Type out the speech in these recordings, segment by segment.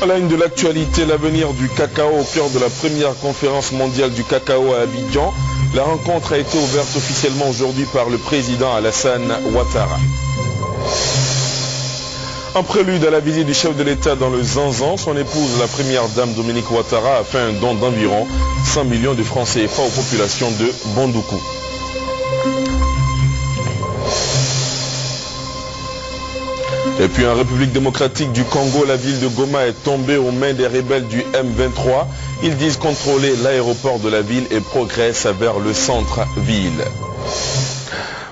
À la une de l'actualité, l'avenir du cacao au cœur de la première conférence mondiale du cacao à Abidjan. La rencontre a été ouverte officiellement aujourd'hui par le président Alassane Ouattara. En prélude à la visite du chef de l'État dans le Zanzan, son épouse, la première dame Dominique Ouattara, a fait un don d'environ 100 millions de francs CFA aux populations de Bondoukou. Et puis en République démocratique du Congo, la ville de Goma est tombée aux mains des rebelles du M23. Ils disent contrôler l'aéroport de la ville et progressent vers le centre-ville.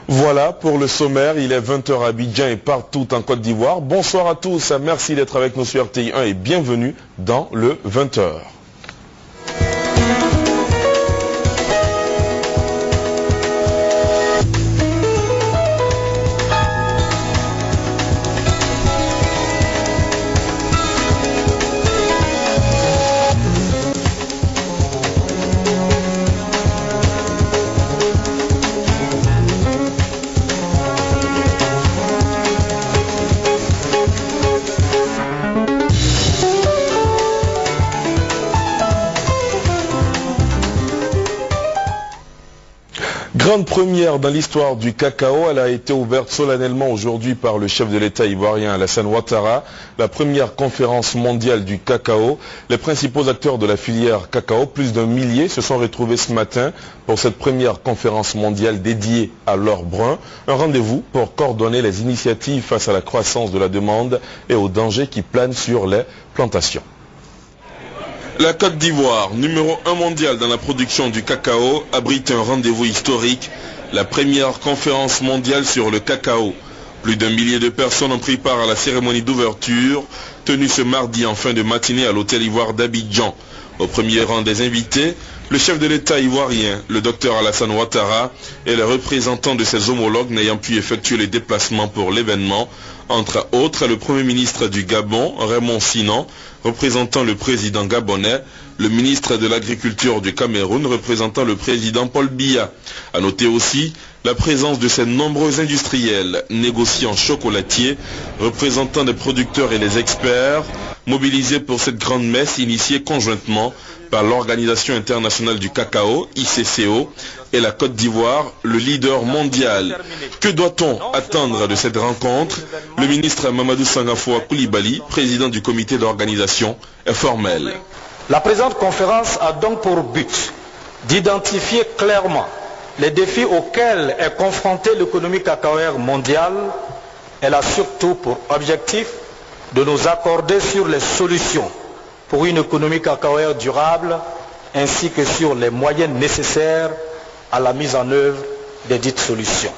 Voilà pour le sommaire, il est 20h à Abidjan et partout en Côte d'Ivoire. Bonsoir à tous, merci d'être avec nous sur RTI 1 et bienvenue dans le 20h. Grande première dans l'histoire du cacao, elle a été ouverte solennellement aujourd'hui par le chef de l'État ivoirien Alassane Ouattara, la première conférence mondiale du cacao. Les principaux acteurs de la filière cacao, plus d'1 millier, se sont retrouvés ce matin pour cette première conférence mondiale dédiée à l'or brun. Un rendez-vous pour coordonner les initiatives face à la croissance de la demande et aux dangers qui planent sur les plantations. La Côte d'Ivoire, numéro 1 mondial dans la production du cacao, abrite un rendez-vous historique, la première conférence mondiale sur le cacao. Plus d'1 millier de personnes ont pris part à la cérémonie d'ouverture, tenue ce mardi en fin de matinée à l'hôtel Ivoire d'Abidjan. Au premier rang des invités, le chef de l'État ivoirien, le docteur Alassane Ouattara, et les représentants de ses homologues n'ayant pu effectuer les déplacements pour l'événement, entre autres le Premier ministre du Gabon, Raymond Sinan, représentant le président gabonais, le ministre de l'Agriculture du Cameroun, représentant le président Paul Biya. A noter aussi la présence de ces nombreux industriels, négociants chocolatiers, représentants des producteurs et des experts, mobilisés pour cette grande messe initiée conjointement par l'Organisation internationale du cacao, ICCO, et la Côte d'Ivoire, le leader mondial. Que doit-on attendre de cette rencontre? Le ministre Mamadou Sangafoua Koulibaly, président du comité d'organisation, est formel. La présente conférence a donc pour but d'identifier clairement les défis auxquels est confrontée l'économie cacaoère mondiale. Elle a surtout pour objectif de nous accorder sur les solutions pour une économie cacaoère durable ainsi que sur les moyens nécessaires à la mise en œuvre des dites solutions.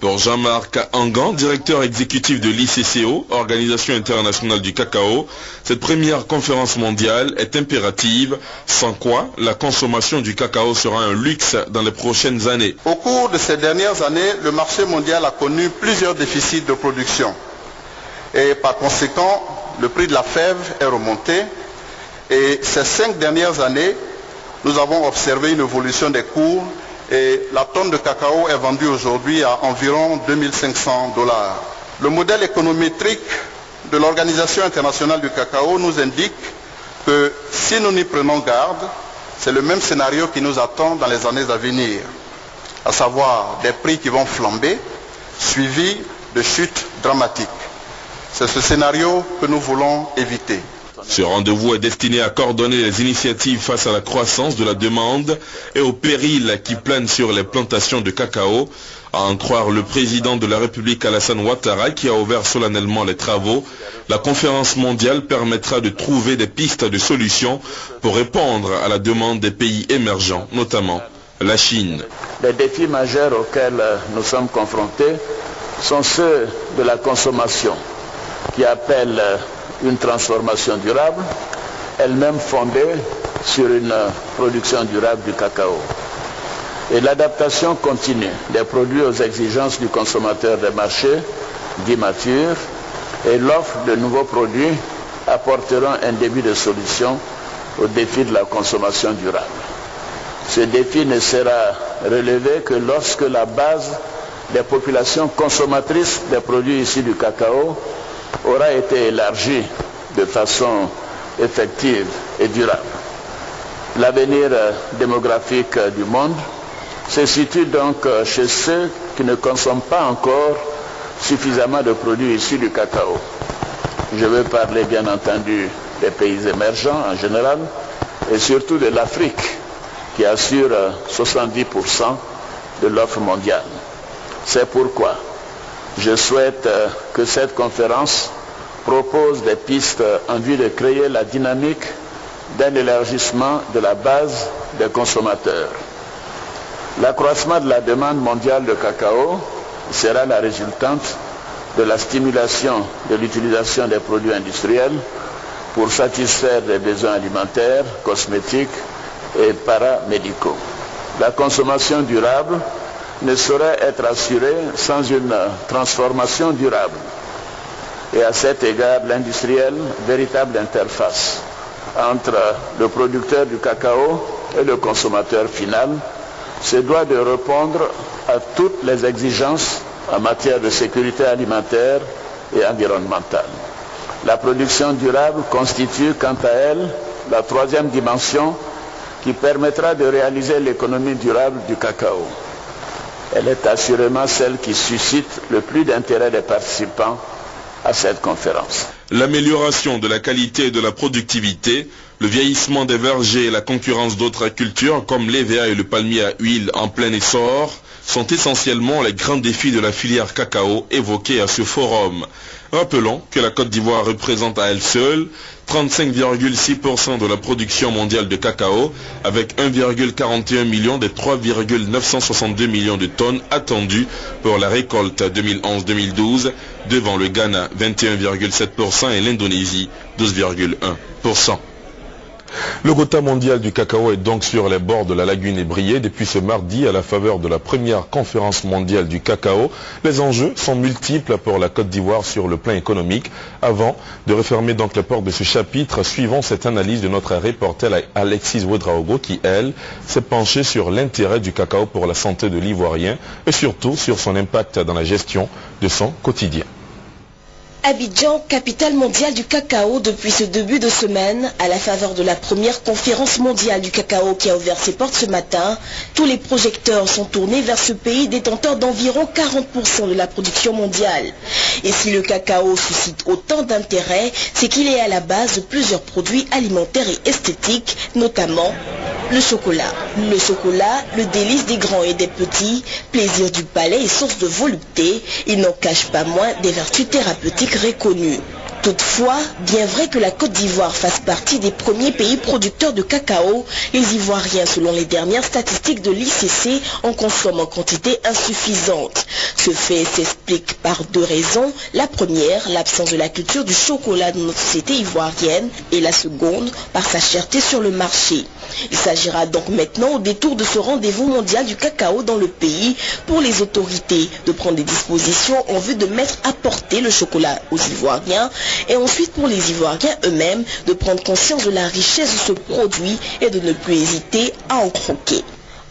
Pour Jean-Marc Angan, directeur exécutif de l'ICCO, Organisation internationale du cacao, cette première conférence mondiale est impérative, sans quoi la consommation du cacao sera un luxe dans les prochaines années. Au cours de ces dernières années, le marché mondial a connu plusieurs déficits de production. Et par conséquent, le prix de la fève est remonté. Et ces 5 dernières années, nous avons observé une évolution des cours et la tonne de cacao est vendue aujourd'hui à environ 2500 $. Le modèle économétrique de l'Organisation internationale du cacao nous indique que si nous n'y prenons garde, c'est le même scénario qui nous attend dans les années à venir, à savoir des prix qui vont flamber, suivis de chutes dramatiques. C'est ce scénario que nous voulons éviter. Ce rendez-vous est destiné à coordonner les initiatives face à la croissance de la demande et aux périls qui planent sur les plantations de cacao. À en croire le président de la République Alassane Ouattara qui a ouvert solennellement les travaux, la conférence mondiale permettra de trouver des pistes de solutions pour répondre à la demande des pays émergents, notamment la Chine. Les défis majeurs auxquels nous sommes confrontés sont ceux de la consommation qui appellent une transformation durable, elle-même fondée sur une production durable du cacao. Et l'adaptation continue des produits aux exigences du consommateur des marchés dits matures et l'offre de nouveaux produits apporteront un début de solution au défi de la consommation durable. Ce défi ne sera relevé que lorsque la base des populations consommatrices des produits issus du cacao aura été élargie de façon effective et durable. L'avenir démographique du monde se situe donc chez ceux qui ne consomment pas encore suffisamment de produits issus du cacao. Je veux parler bien entendu des pays émergents en général et surtout de l'Afrique qui assure 70% de l'offre mondiale. C'est pourquoi je souhaite que cette conférence propose des pistes en vue de créer la dynamique d'un élargissement de la base des consommateurs. L'accroissement de la demande mondiale de cacao sera la résultante de la stimulation de l'utilisation des produits industriels pour satisfaire des besoins alimentaires, cosmétiques et paramédicaux. La consommation durable ne saurait être assurée sans une transformation durable. Et à cet égard, l'industriel, véritable interface entre le producteur du cacao et le consommateur final, se doit de répondre à toutes les exigences en matière de sécurité alimentaire et environnementale. La production durable constitue quant à elle la troisième dimension qui permettra de réaliser l'économie durable du cacao. Elle est assurément celle qui suscite le plus d'intérêt des participants à cette conférence. L'amélioration de la qualité et de la productivité, le vieillissement des vergers et la concurrence d'autres cultures comme l'hévéa et le palmier à huile en plein essor sont essentiellement les grands défis de la filière cacao évoqués à ce forum. Rappelons que la Côte d'Ivoire représente à elle seule 35,6% de la production mondiale de cacao avec 1,41 million des 3,962 millions de tonnes attendues pour la récolte 2011-2012 devant le Ghana 21,7% et l'Indonésie 12,1%. Le quota mondial du cacao est donc sur les bords de la lagune ébriée depuis ce mardi à la faveur de la première conférence mondiale du cacao. Les enjeux sont multiples pour la Côte d'Ivoire sur le plan économique. Avant de refermer donc les portes de ce chapitre, suivons cette analyse de notre reporter Alexis Ouedraogo qui, elle, s'est penchée sur l'intérêt du cacao pour la santé de l'Ivoirien et surtout sur son impact dans la gestion de son quotidien. Abidjan, capitale mondiale du cacao depuis ce début de semaine, à la faveur de la première conférence mondiale du cacao qui a ouvert ses portes ce matin, tous les projecteurs sont tournés vers ce pays détenteur d'environ 40% de la production mondiale. Et si le cacao suscite autant d'intérêt, c'est qu'il est à la base de plusieurs produits alimentaires et esthétiques, notamment le chocolat. Le chocolat, le délice des grands et des petits, plaisir du palais et source de volupté, il n'en cache pas moins des vertus thérapeutiques reconnues. Toutefois, bien vrai que la Côte d'Ivoire fasse partie des premiers pays producteurs de cacao, les Ivoiriens, selon les dernières statistiques de l'ICC, en consomment en quantité insuffisante. Ce fait s'explique par deux raisons. La première, l'absence de la culture du chocolat dans notre société ivoirienne, et la seconde, par sa cherté sur le marché. Il s'agira donc maintenant, au détour de ce rendez-vous mondial du cacao dans le pays, pour les autorités de prendre des dispositions en vue de mettre à portée le chocolat aux Ivoiriens, et ensuite pour les Ivoiriens eux-mêmes de prendre conscience de la richesse de ce produit et de ne plus hésiter à en croquer.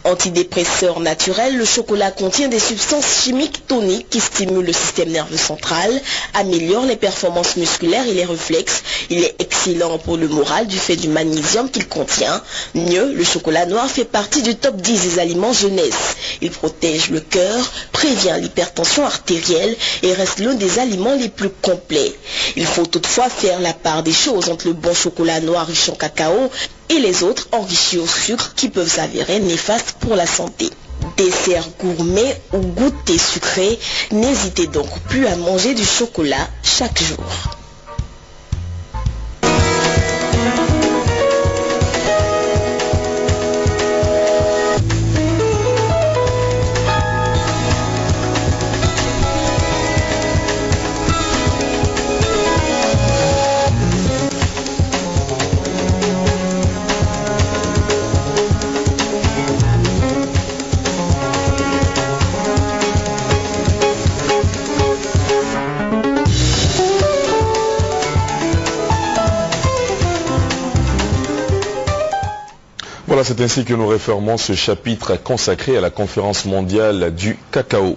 Antidépresseur naturel, le chocolat contient des substances chimiques toniques qui stimulent le système nerveux central, améliorent les performances musculaires et les réflexes. Il est excellent pour le moral du fait du magnésium qu'il contient. Mieux, le chocolat noir fait partie du top 10 des aliments jeunesse. Il protège le cœur, prévient l'hypertension artérielle et reste l'un des aliments les plus complets. Il faut toutefois faire la part des choses entre le bon chocolat noir riche en cacao et les autres enrichis au sucre qui peuvent s'avérer néfastes pour la santé. Dessert gourmet ou goûter sucré, n'hésitez donc plus à manger du chocolat chaque jour. Voilà, c'est ainsi que nous refermons ce chapitre consacré à la conférence mondiale du cacao.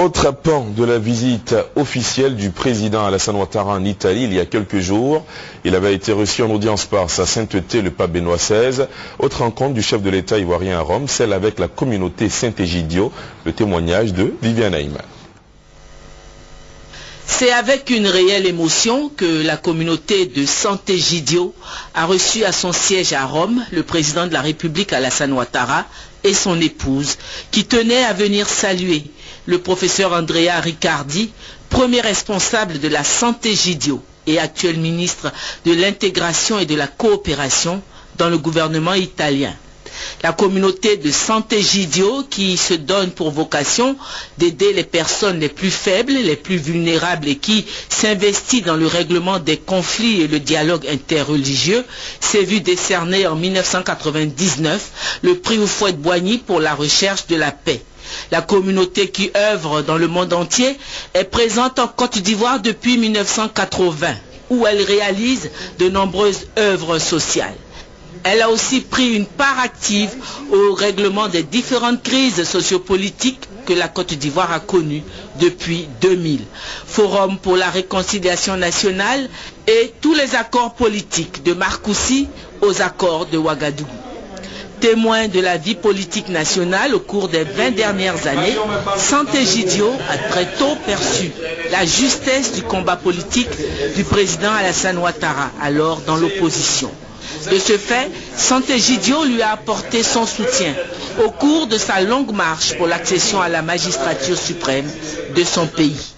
Autre pan de la visite officielle du président Alassane Ouattara en Italie il y a quelques jours. Il avait été reçu en audience par sa sainteté le pape Benoît XVI. Autre rencontre du chef de l'État ivoirien à Rome, celle avec la communauté Saint-Égidio. Le témoignage de Viviane Aïma. C'est avec une réelle émotion que la communauté de Saint-Égidio a reçu à son siège à Rome le président de la République Alassane Ouattara et son épouse, qui tenaient à venir saluer le professeur Andrea Riccardi, premier responsable de la Saint-Égidio et actuel ministre de l'intégration et de la coopération dans le gouvernement italien. La communauté de Saint-Égidio, qui se donne pour vocation d'aider les personnes les plus faibles, les plus vulnérables et qui s'investit dans le règlement des conflits et le dialogue interreligieux, s'est vu décerner en 1999 le prix Houphouët-Boigny pour la recherche de la paix. La communauté qui œuvre dans le monde entier est présente en Côte d'Ivoire depuis 1980, où elle réalise de nombreuses œuvres sociales. Elle a aussi pris une part active au règlement des différentes crises sociopolitiques que la Côte d'Ivoire a connues depuis 2000. Forum pour la réconciliation nationale et tous les accords politiques de Marcoussis aux accords de Ouagadougou. Témoin de la vie politique nationale au cours des 20 dernières années, Saint-Égidio a très tôt perçu la justesse du combat politique du président Alassane Ouattara, alors dans l'opposition. De ce fait, Saint-Égidio lui a apporté son soutien au cours de sa longue marche pour l'accession à la magistrature suprême de son pays.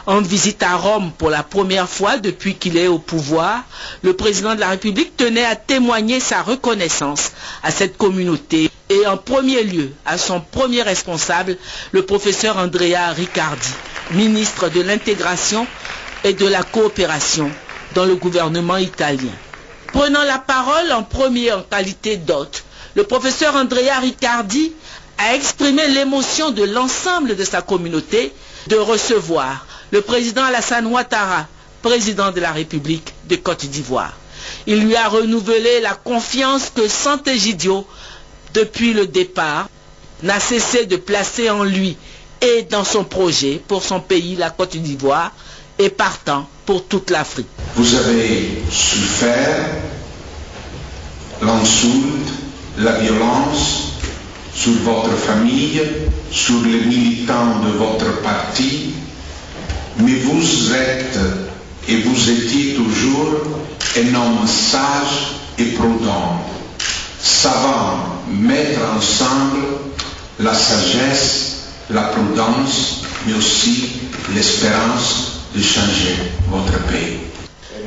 En visite à Rome pour la première fois depuis qu'il est au pouvoir, le président de la République tenait à témoigner sa reconnaissance à cette communauté et en premier lieu à son premier responsable, le professeur Andrea Riccardi, ministre de l'intégration et de la coopération dans le gouvernement italien. Prenant la parole en premier en qualité d'hôte, le professeur Andrea Riccardi a exprimé l'émotion de l'ensemble de sa communauté de recevoir le président Alassane Ouattara, président de la République de Côte d'Ivoire. Il lui a renouvelé la confiance que Saint-Égidio, depuis le départ, n'a cessé de placer en lui et dans son projet pour son pays, la Côte d'Ivoire, et partant pour toute l'Afrique. Vous avez souffert l'insulte, la violence sur votre famille, sur les militants de votre parti, mais vous êtes et vous étiez toujours un homme sage et prudent, savant mettre ensemble la sagesse, la prudence, mais aussi l'espérance de changer votre pays.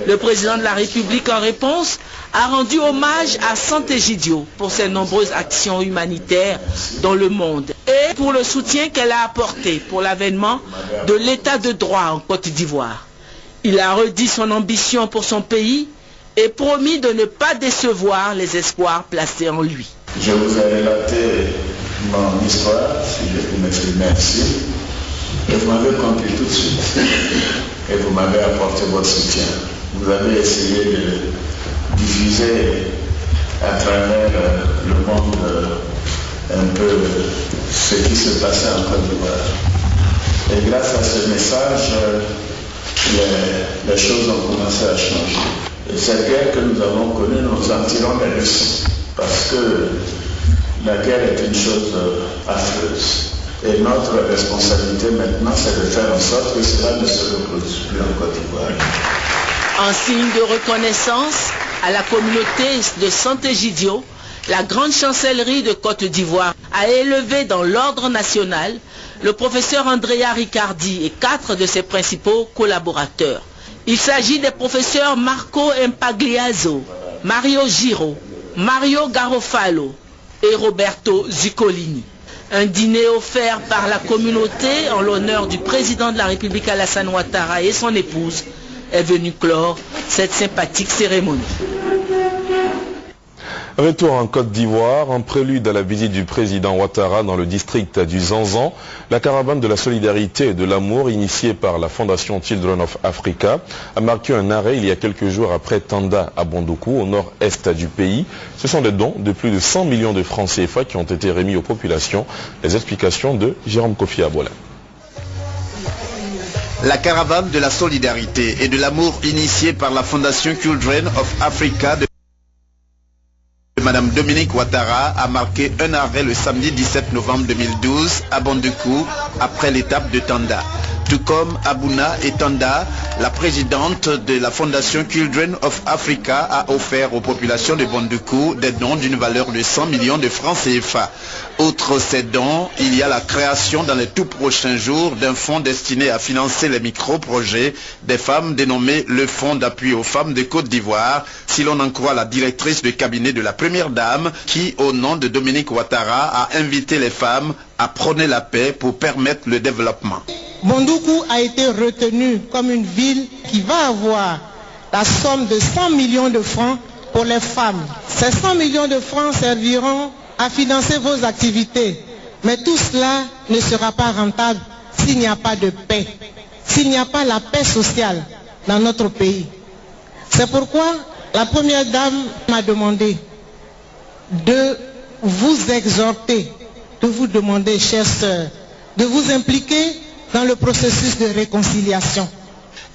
Le président de la République, en réponse, a rendu hommage à Saint-Égidio pour ses nombreuses actions humanitaires dans le monde et pour le soutien qu'elle a apporté pour l'avènement de l'état de droit en Côte d'Ivoire. Il a redit son ambition pour son pays et promis de ne pas décevoir les espoirs placés en lui. Je vous ai relaté mon histoire, si je peux m'exprimer ainsi, et vous m'avez compris tout de suite et vous m'avez apporté votre soutien. Vous avez essayé de diffuser à travers le monde un peu ce qui se passait en Côte d'Ivoire. Et grâce à ce message, les choses ont commencé à changer. Et cette guerre que nous avons connue, nous en tirons des leçons. Parce que la guerre est une chose affreuse. Et notre responsabilité maintenant, c'est de faire en sorte que cela ne se reproduise plus en Côte d'Ivoire. En signe de reconnaissance à la communauté de Saint-Égidio, la grande chancellerie de Côte d'Ivoire a élevé dans l'ordre national le professeur Andrea Riccardi et 4 de ses principaux collaborateurs. Il s'agit des professeurs Marco Impagliazzo, Mario Giro, Mario Garofalo et Roberto Zuccolini. Un dîner offert par la communauté en l'honneur du président de la République Alassane Ouattara et son épouse est venu clore cette sympathique cérémonie. Retour en Côte d'Ivoire, en prélude à la visite du président Ouattara dans le district du Zanzan, la caravane de la solidarité et de l'amour initiée par la fondation Children of Africa a marqué un arrêt il y a quelques jours après Tanda à Bondoukou, au nord-est du pays. Ce sont des dons de plus de 100 millions de francs CFA qui ont été remis aux populations. Les explications de Jérôme Kofi Abola. La caravane de la solidarité et de l'amour initiée par la Fondation Children of Africa de Madame Dominique Ouattara a marqué un arrêt le samedi 17 novembre 2012 à Bandoukou après l'étape de Tanda. Tout comme Abouna et Tanda, la présidente de la Fondation Children of Africa a offert aux populations de Bandoukou des dons d'une valeur de 100 millions de francs CFA. Outre ces dons, il y a la création dans les tout prochains jours d'un fonds destiné à financer les micro-projets des femmes dénommé le Fonds d'appui aux femmes de Côte d'Ivoire, si l'on en croit la directrice de cabinet de la Première Dame qui, au nom de Dominique Ouattara, a invité les femmes à prôner la paix pour permettre le développement. Bandoukou a été retenu comme une ville qui va avoir la somme de 100 millions de francs pour les femmes. Ces 100 millions de francs serviront à financer vos activités. Mais tout cela ne sera pas rentable s'il n'y a pas de paix, s'il n'y a pas la paix sociale dans notre pays. C'est pourquoi la Première Dame m'a demandé de vous exhorter, de vous demander, chères sœurs, de vous impliquer dans le processus de réconciliation.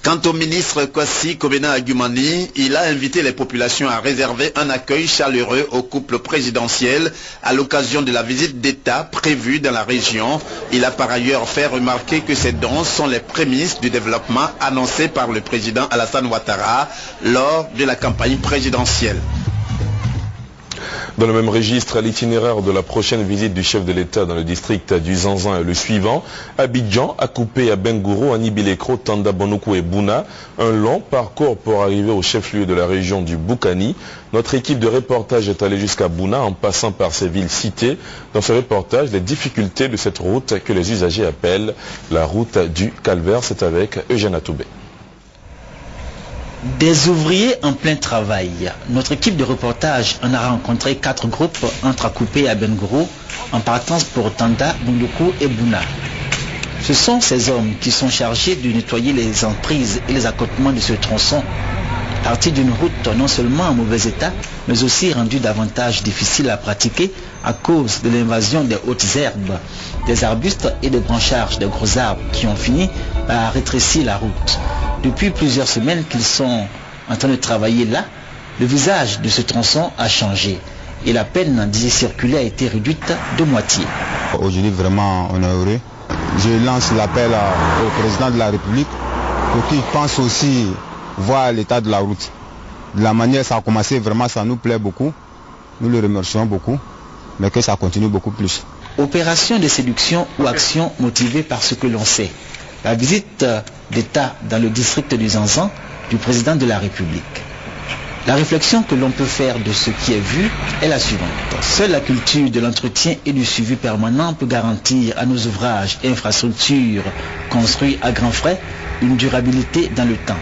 Quant au ministre Kwasi Kobena Agumani, il a invité les populations à réserver un accueil chaleureux au couple présidentiel à l'occasion de la visite d'État prévue dans la région. Il a par ailleurs fait remarquer que ces dons sont les prémices du développement annoncé par le président Alassane Ouattara lors de la campagne présidentielle. Dans le même registre, l'itinéraire de la prochaine visite du chef de l'État dans le district du Zanzan est le suivant. Abidjan, Akupé, Abengourou, Anibilekro, Tanda, Bandoukou et Bouna. Un long parcours pour arriver au chef-lieu de la région du Boukani. Notre équipe de reportage est allée jusqu'à Bouna en passant par ces villes citées. Dans ce reportage, les difficultés de cette route que les usagers appellent la route du calvaire. C'est avec Eugène Atoubé. Des ouvriers en plein travail. Notre équipe de reportage en a rencontré 4 groupes entre Akupé et Abengourou en partance pour Tanda, Bandoukou et Bouna. Ce sont ces hommes qui sont chargés de nettoyer les emprises et les accotements de ce tronçon, parti d'une route non seulement en mauvais état, mais aussi rendue davantage difficile à pratiquer à cause de l'invasion des hautes herbes, des arbustes et des branchages de gros arbres qui ont fini par rétrécir la route. Depuis plusieurs semaines qu'ils sont en train de travailler là, le visage de ce tronçon a changé et la peine d'y circuler a été réduite de moitié. Aujourd'hui, vraiment, on est heureux. Je lance l'appel au président de la République pour qu'il pense aussi voir l'état de la route. De la manière ça a commencé, vraiment, ça nous plaît beaucoup. Nous le remercions beaucoup, mais que ça continue beaucoup plus. Opération de séduction ou action motivée par ce que l'on sait. La visite d'État dans le district du Zanzan du président de la République. La réflexion que l'on peut faire de ce qui est vu est la suivante. Seule la culture de l'entretien et du suivi permanent peut garantir à nos ouvrages et infrastructures construits à grands frais une durabilité dans le temps.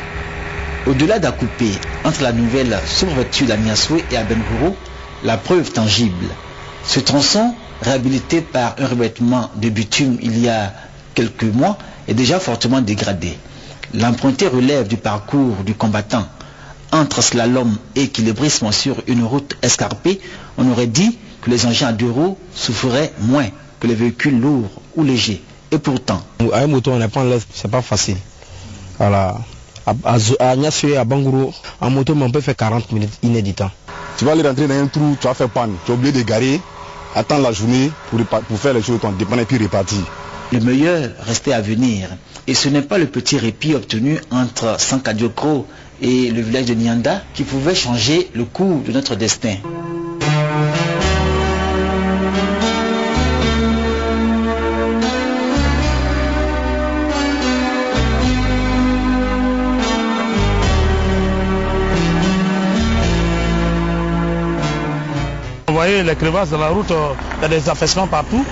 Au-delà d'Akupé, entre la nouvelle sous-préfecture d'Aniasoué et Abengourou, la preuve tangible. Ce tronçon, réhabilité par un revêtement de bitume il y a quelques mois, est déjà fortement dégradé. L'emprunté relève du parcours du combattant. Entre slalom et équilibrisme sur une route escarpée, on aurait dit que les engins à 2 roues souffriraient moins que les véhicules lourds ou légers. Et pourtant... À un moto, on n'est pas en l'aise, c'est pas facile. Voilà. À Niassoué, à Bangourou, en moto, on peut faire 40 minutes inéditant. Tu vas aller rentrer dans un trou, tu vas faire panne. Tu es obligé de garer, attendre la journée pour faire les choses, ton dépendant et puis repartir. Le meilleur restait à venir. Et ce n'est pas le petit répit obtenu entre Sankadiokro et le village de Nyanda qui pouvait changer le cours de notre destin. Vous voyez les crevasses de la route, il y a des affaissements partout.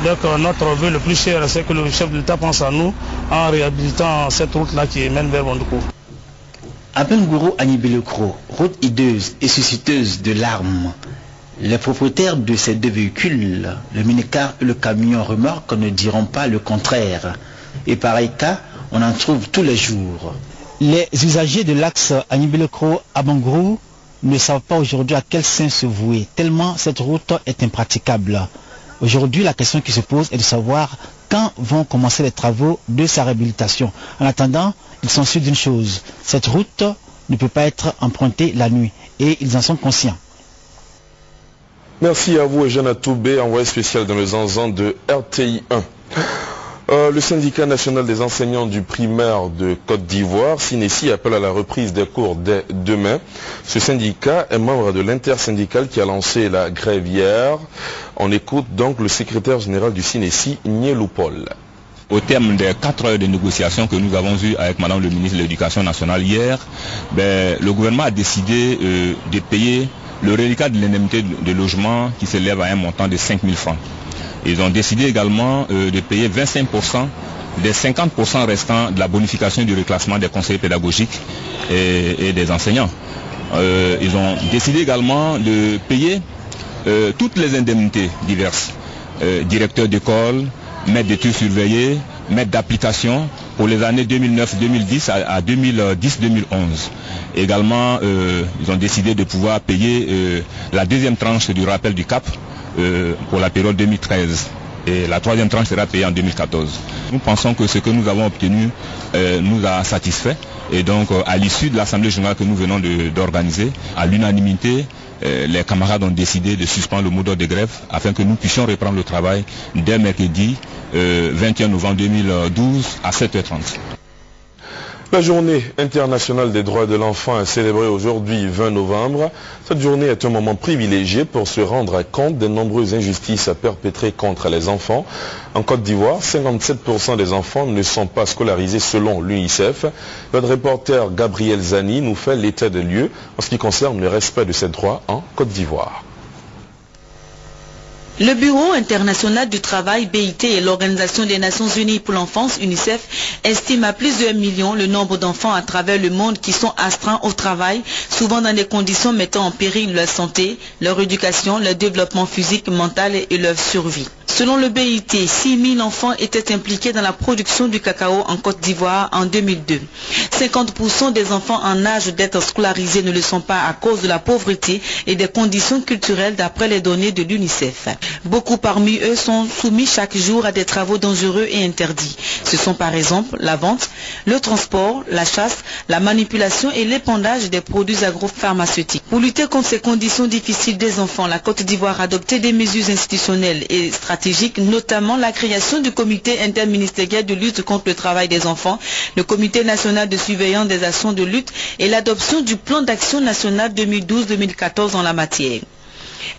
Donc notre vœu le plus cher, c'est que le chef de l'État pense à nous en réhabilitant cette route-là qui mène vers Bandoukou. Abengourou Anibilekro, route hideuse et susciteuse de larmes. Les propriétaires de ces 2 véhicules, le minicar et le camion remorque, ne diront pas le contraire. Et pareil cas, on en trouve tous les jours. Les usagers de l'axe Anibilekro à Bangourou ne savent pas aujourd'hui à quel saint se vouer, tellement cette route est impraticable. Aujourd'hui, la question qui se pose est de savoir quand vont commencer les travaux de sa réhabilitation. En attendant, ils sont sûrs d'une chose, cette route ne peut pas être empruntée la nuit et ils en sont conscients. Merci à vous, Eugène Atoubé, envoyé spécial dans le Zanzan de RTI 1. Le syndicat national des enseignants du primaire de Côte d'Ivoire, SYNESI, appelle à la reprise des cours dès demain. Ce syndicat est membre de l'intersyndicale qui a lancé la grève hier. On écoute donc le secrétaire général du SYNESI, Nielou Paul. Au terme des 4 heures de négociations que nous avons eues avec Madame le ministre de l'Éducation nationale hier, le gouvernement a décidé de payer le reliquat de l'indemnité de logement qui s'élève à un montant de 5 000 francs. Ils ont décidé également de payer 25% des 50% restants de la bonification du reclassement des conseillers pédagogiques et des enseignants. Ils ont décidé également de payer toutes les indemnités diverses, directeurs d'école, maîtres d'études surveillés, maîtres d'application pour les années 2009-2010 à 2010-2011. Également, ils ont décidé de pouvoir payer la deuxième tranche du rappel du CAP pour la période 2013. Et la troisième tranche sera payée en 2014. Nous pensons que ce que nous avons obtenu nous a satisfait. Et donc, à l'issue de l'Assemblée générale que nous venons d'organiser, à l'unanimité, les camarades ont décidé de suspendre le mot d'ordre de grève afin que nous puissions reprendre le travail dès mercredi 21 novembre 2012 à 7h30. La journée internationale des droits de l'enfant est célébrée aujourd'hui 20 novembre. Cette journée est un moment privilégié pour se rendre compte des nombreuses injustices perpétrées contre les enfants. En Côte d'Ivoire, 57% des enfants ne sont pas scolarisés selon l'UNICEF. Notre reporter Gabriel Zani nous fait l'état des lieux en ce qui concerne le respect de ces droits en Côte d'Ivoire. Le Bureau international du travail, BIT, et l'Organisation des Nations Unies pour l'enfance, UNICEF, estiment à plus de 1 million le nombre d'enfants à travers le monde qui sont astreints au travail, souvent dans des conditions mettant en péril leur santé, leur éducation, leur développement physique, mental et leur survie. Selon le BIT, 6 000 enfants étaient impliqués dans la production du cacao en Côte d'Ivoire en 2002. 50% des enfants en âge d'être scolarisés ne le sont pas à cause de la pauvreté et des conditions culturelles d'après les données de l'UNICEF. Beaucoup parmi eux sont soumis chaque jour à des travaux dangereux et interdits. Ce sont par exemple la vente, le transport, la chasse, la manipulation et l'épandage des produits agropharmaceutiques. Pour lutter contre ces conditions difficiles des enfants, la Côte d'Ivoire a adopté des mesures institutionnelles et stratégiques, notamment la création du comité interministériel de lutte contre le travail des enfants, le comité national de surveillance des actions de lutte et l'adoption du plan d'action national 2012-2014 en la matière.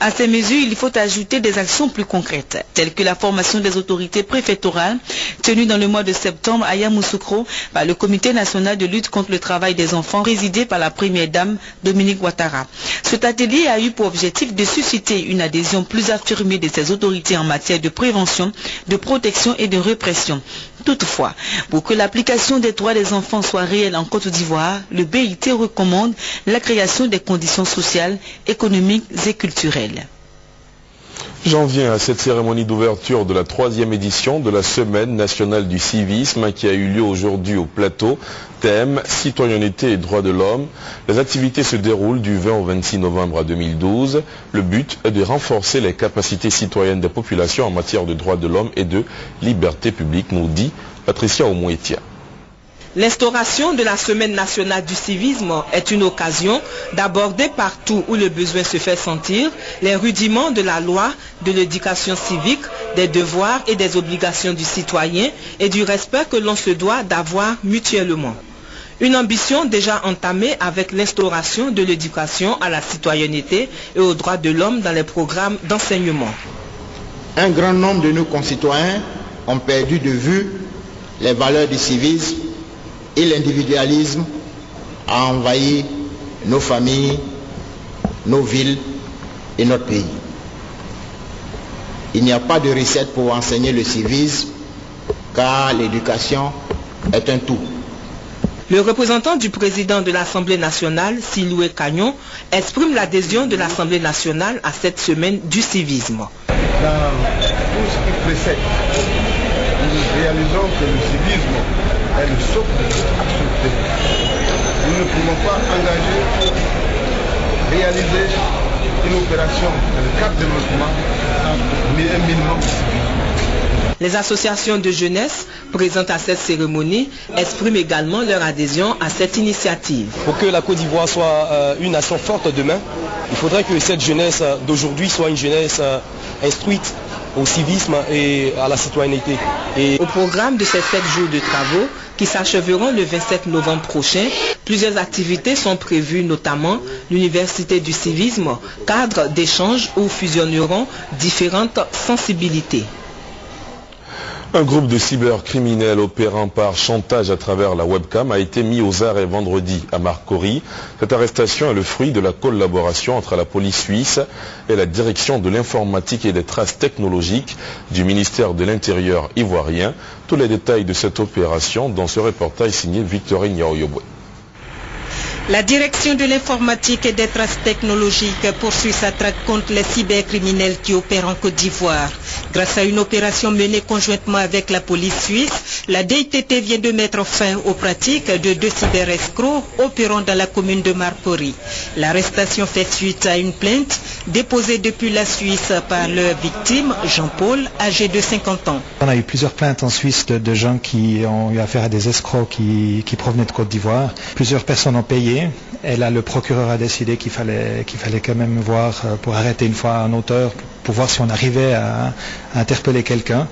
À ces mesures, il faut ajouter des actions plus concrètes, telles que la formation des autorités préfectorales, tenue dans le mois de septembre à Yamoussoukro par le Comité national de lutte contre le travail des enfants, présidé par la première dame Dominique Ouattara. Cet atelier a eu pour objectif de susciter une adhésion plus affirmée de ces autorités en matière de prévention, de protection et de répression. Toutefois, pour que l'application des droits des enfants soit réelle en Côte d'Ivoire, le BIT recommande la création des conditions sociales, économiques et culturelles. J'en viens à cette cérémonie d'ouverture de la 3e édition de la Semaine nationale du civisme qui a eu lieu aujourd'hui au plateau. Thème citoyenneté et droits de l'homme. Les activités se déroulent du 20 au 26 novembre 2012. Le but est de renforcer les capacités citoyennes des populations en matière de droits de l'homme et de liberté publique, nous dit Patricia Omouetia. L'instauration de la Semaine nationale du civisme est une occasion d'aborder partout où le besoin se fait sentir les rudiments de la loi, de l'éducation civique, des devoirs et des obligations du citoyen et du respect que l'on se doit d'avoir mutuellement. Une ambition déjà entamée avec l'instauration de l'éducation à la citoyenneté et aux droits de l'homme dans les programmes d'enseignement. Un grand nombre de nos concitoyens ont perdu de vue les valeurs du civisme et l'individualisme a envahi nos familles, nos villes et notre pays. Il n'y a pas de recette pour enseigner le civisme car l'éducation est un tout. Le représentant du président de l'Assemblée nationale, Siloué Cagnon, exprime l'adhésion de l'Assemblée nationale à cette semaine du civisme. Dans tout ce qui précède, nous réalisons que le civisme est le socle de toute activité. Nous ne pouvons pas engager, réaliser une opération dans le cadre de développement sans un minimum de civisme. Les associations de jeunesse présentes à cette cérémonie expriment également leur adhésion à cette initiative. Pour que la Côte d'Ivoire soit une nation forte demain, il faudrait que cette jeunesse d'aujourd'hui soit une jeunesse instruite au civisme et à la citoyenneté. Au programme de ces 7 jours de travaux, qui s'achèveront le 27 novembre prochain, plusieurs activités sont prévues, notamment l'Université du civisme, cadre d'échange où fusionneront différentes sensibilités. Un groupe de cybercriminels opérant par chantage à travers la webcam a été mis aux arrêts vendredi à Marcory. Cette arrestation est le fruit de la collaboration entre la police suisse et la direction de l'informatique et des traces technologiques du ministère de l'Intérieur ivoirien. Tous les détails de cette opération dans ce reportage signé Victorine Yaoyobwe. La direction de l'informatique et des traces technologiques poursuit sa traque contre les cybercriminels qui opèrent en Côte d'Ivoire. Grâce à une opération menée conjointement avec la police suisse, la DITT vient de mettre fin aux pratiques de 2 cyberescrocs opérant dans la commune de Marcory. L'arrestation fait suite à une plainte déposée depuis la Suisse par leur victime, Jean-Paul, âgé de 50 ans. On a eu plusieurs plaintes en Suisse de gens qui ont eu affaire à des escrocs qui provenaient de Côte d'Ivoire. Plusieurs personnes ont payé. Et là, le procureur a décidé qu'il fallait quand même voir pour arrêter une fois un auteur, pour voir si on arrivait à interpeller quelqu'un.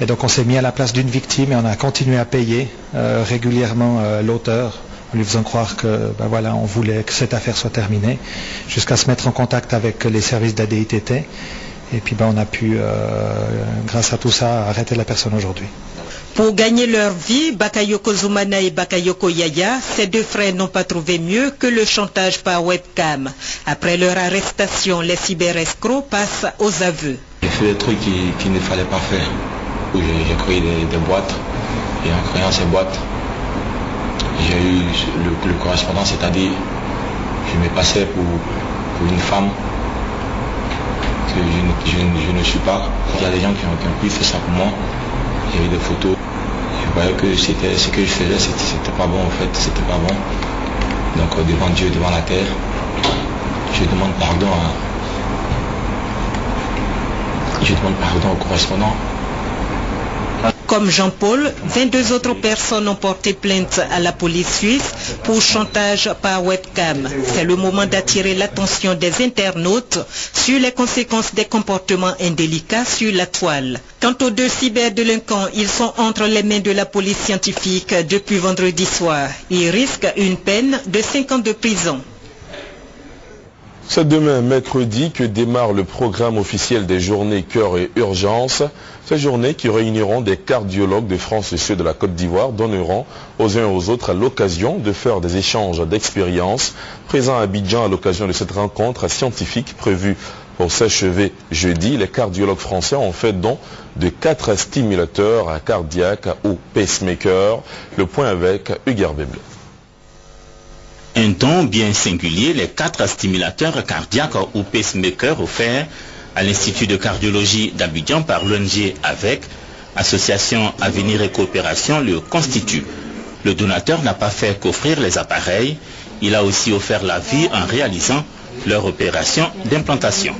Et donc on s'est mis à la place d'une victime et on a continué à payer régulièrement l'auteur, en lui faisant croire que voilà, on voulait que cette affaire soit terminée, jusqu'à se mettre en contact avec les services de la DITT. Et puis on a pu, grâce à tout ça, arrêter la personne aujourd'hui. Pour gagner leur vie, Bakayoko Zoumana et Bakayoko Yaya, ces 2 frères n'ont pas trouvé mieux que le chantage par webcam. Après leur arrestation, les cyberescrocs passent aux aveux. J'ai fait des trucs qu'il ne fallait pas faire. J'ai créé des boîtes et en créant ces boîtes, j'ai eu le correspondant, c'est-à-dire je me passais pour une femme que je ne suis pas. Il y a des gens qui ont pu faire ça pour moi. Il y avait des photos. Je voyais que ce que je faisais, c'était pas bon en fait, c'était pas bon. Donc devant Dieu, devant la terre, je demande pardon au correspondant. Comme Jean-Paul, 22 autres personnes ont porté plainte à la police suisse pour chantage par webcam. C'est le moment d'attirer l'attention des internautes sur les conséquences des comportements indélicats sur la toile. Quant aux 2 cyberdélinquants, ils sont entre les mains de la police scientifique depuis vendredi soir. Ils risquent une peine de 5 ans de prison. C'est demain, mercredi, que démarre le programme officiel des journées Cœur et Urgence. Ces journées qui réuniront des cardiologues de France et ceux de la Côte d'Ivoire donneront aux uns et aux autres l'occasion de faire des échanges d'expériences. Présents à Abidjan à l'occasion de cette rencontre scientifique prévue pour s'achever jeudi, les cardiologues français ont fait don de 4 stimulateurs cardiaques ou pacemakers. Le point avec Hugues Beble. Un don bien singulier, les 4 stimulateurs cardiaques ou pacemakers offerts à l'Institut de cardiologie d'Abidjan par l'ONG AVEC, Association Avenir et Coopération, le constituent. Le donateur n'a pas fait qu'offrir les appareils, il a aussi offert la vie en réalisant leur opération d'implantation.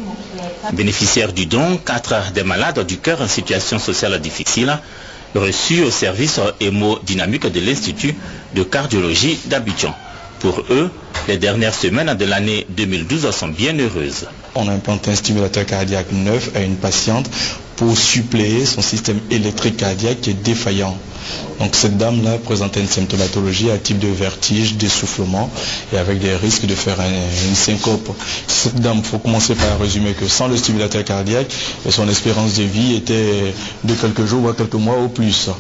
Bénéficiaires du don, 4 des malades du cœur en situation sociale difficile, reçus au service hémodynamique de l'Institut de cardiologie d'Abidjan. Pour eux, les dernières semaines de l'année 2012 sont bien heureuses. On a implanté un stimulateur cardiaque neuf à une patiente pour suppléer son système électrique cardiaque qui est défaillant. Donc cette dame-là présentait une symptomatologie à type de vertige, d'essoufflement et avec des risques de faire une syncope. Cette dame, il faut commencer par résumer que sans le stimulateur cardiaque, son espérance de vie était de quelques jours ou quelques mois au plus.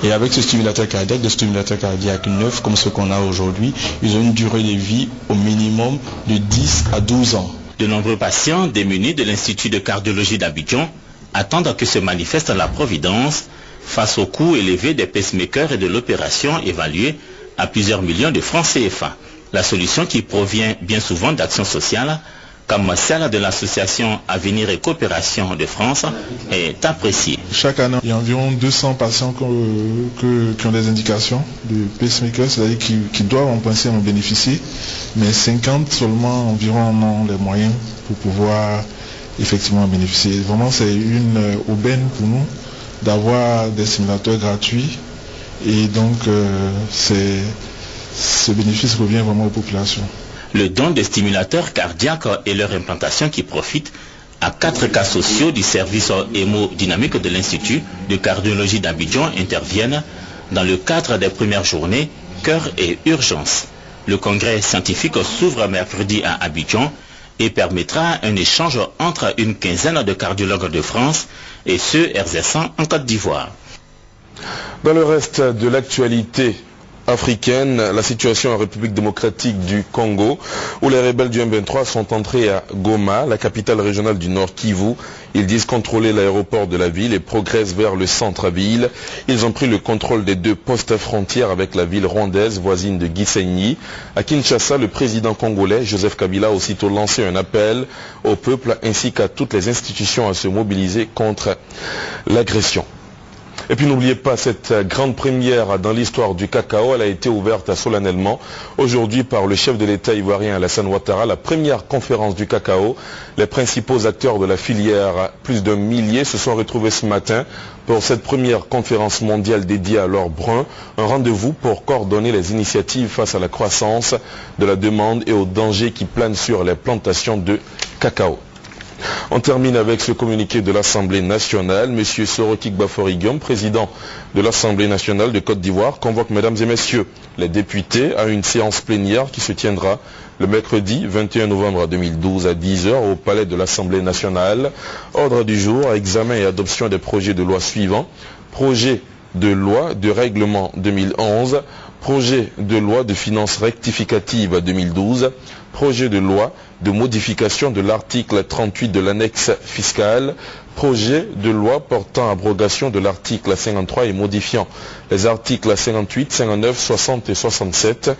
Et avec ce stimulateur cardiaque, des stimulateurs cardiaques neufs comme ceux qu'on a aujourd'hui, ils ont une durée de vie au minimum de 10 à 12 ans. De nombreux patients démunis de l'Institut de cardiologie d'Abidjan attendent que se manifeste la providence face au coût élevé des pacemakers et de l'opération évaluée à plusieurs millions de francs CFA. La solution qui provient bien souvent d'actions sociales comme celle de l'association Avenir et Coopération de France est appréciée. Chaque année, il y a environ 200 patients qui ont des indications de pacemakers, c'est-à-dire qui doivent en principe en bénéficier, mais 50 seulement environ en ont les moyens pour pouvoir effectivement en bénéficier. Vraiment, c'est une aubaine pour nous d'avoir des simulateurs gratuits. Et donc, ce bénéfice revient vraiment aux populations. Le don des stimulateurs cardiaques et leur implantation qui profitent à 4 cas sociaux du service hémodynamique de l'Institut de cardiologie d'Abidjan interviennent dans le cadre des premières journées Cœur et Urgence. Le congrès scientifique s'ouvre mercredi à Abidjan et permettra un échange entre une quinzaine de cardiologues de France et ceux exerçant en Côte d'Ivoire. Dans le reste de l'actualité africaine, la situation en République démocratique du Congo, où les rebelles du M23 sont entrés à Goma, la capitale régionale du Nord Kivu. Ils disent contrôler l'aéroport de la ville et progressent vers le centre-ville. Ils ont pris le contrôle des 2 postes frontières avec la ville rwandaise voisine de Gisenyi. À Kinshasa, le président congolais Joseph Kabila a aussitôt lancé un appel au peuple ainsi qu'à toutes les institutions à se mobiliser contre l'agression. Et puis n'oubliez pas cette grande première dans l'histoire du cacao, elle a été ouverte solennellement aujourd'hui par le chef de l'État ivoirien Alassane Ouattara, la première conférence du cacao. Les principaux acteurs de la filière, plus d'un millier, se sont retrouvés ce matin pour cette première conférence mondiale dédiée à l'or brun, un rendez-vous pour coordonner les initiatives face à la croissance de la demande et aux dangers qui planent sur les plantations de cacao. On termine avec ce communiqué de l'Assemblée nationale. Monsieur Soroki Gbafori Guillaume, président de l'Assemblée nationale de Côte d'Ivoire, convoque mesdames et messieurs les députés à une séance plénière qui se tiendra le mercredi 21 novembre 2012 à 10 h au palais de l'Assemblée nationale. Ordre du jour, examen et adoption des projets de loi suivants. Projet de loi de règlement 2011, projet de loi de finances rectificative 2012, projet de loi de modification de l'article 38 de l'annexe fiscale, projet de loi portant abrogation de l'article 53 et modifiant les articles 58, 59, 60 et 67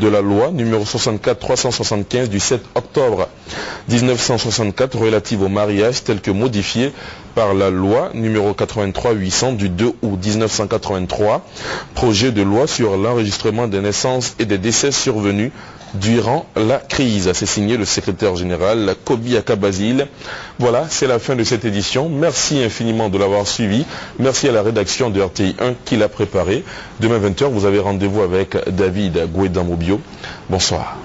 de la loi numéro 64-375 du 7 octobre 1964 relative au mariage tel que modifié par la loi numéro 83-800 du 2 août 1983, projet de loi sur l'enregistrement des naissances et des décès survenus durant la crise. C'est signé le secrétaire général Kobi Akabazil. Voilà, c'est la fin de cette édition. Merci infiniment de l'avoir suivi. Merci à la rédaction de RTI 1 qui l'a préparé. Demain 20 h, vous avez rendez-vous avec David Gouedamobio. Bonsoir.